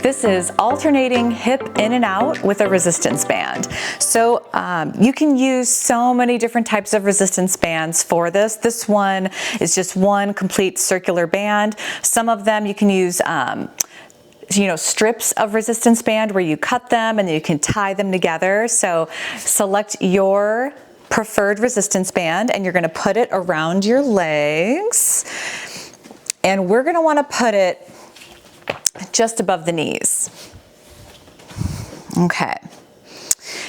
This is alternating hip in and out with a resistance band. So you can use so many different types of resistance bands for this. This one is just one complete circular band. Some of them you can use strips of resistance band where you cut them and you can tie them together. So select your preferred resistance band and you're going to put it around your legs. And we're going to want to put it just above the knees. Okay.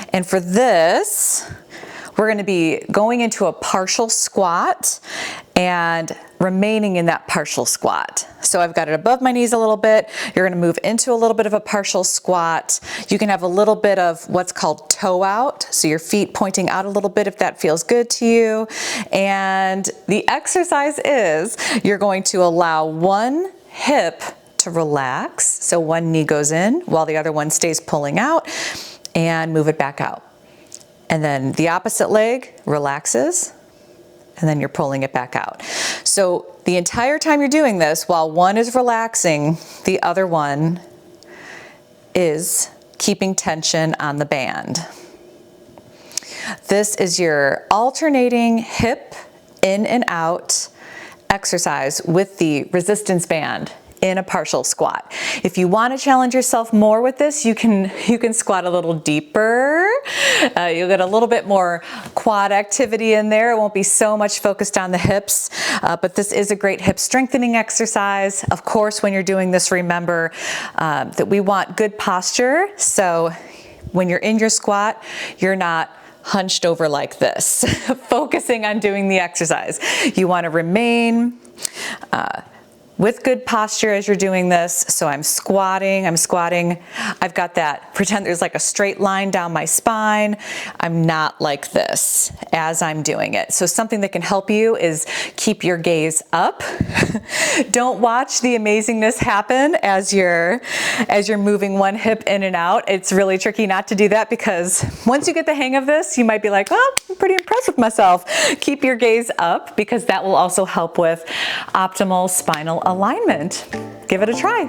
And for this, we're going to be going into a partial squat and remaining in that partial squat. So I've got it above my knees a little bit. You're going to move into a little bit of a partial squat. You can have a little bit of what's called toe out, so your feet pointing out a little bit if that feels good to you. And the exercise is you're going to allow one hip to relax, so one knee goes in while the other one stays pulling out, and move it back out. And then the opposite leg relaxes, and then you're pulling it back out. So the entire time you're doing this, while one is relaxing, the other one is keeping tension on the band. This is your alternating hip in and out exercise with the resistance band in a partial squat. If you want to challenge yourself more with this, you can squat a little deeper. You'll get a little bit more quad activity in there. It won't be so much focused on the hips, but this is a great hip strengthening exercise. Of course, when you're doing this, remember that we want good posture. So when you're in your squat, you're not hunched over like this, focusing on doing the exercise. You want to remain with good posture as you're doing this. So I'm squatting. I've got that, pretend there's like a straight line down my spine. I'm not like this as I'm doing it. So something that can help you is keep your gaze up. Don't watch the amazingness happen as you're moving one hip in and out. It's really tricky not to do that, because once you get the hang of this, you might be like, oh, I'm pretty impressed with myself. Keep your gaze up, because that will also help with optimal spinal alignment. Give it a try.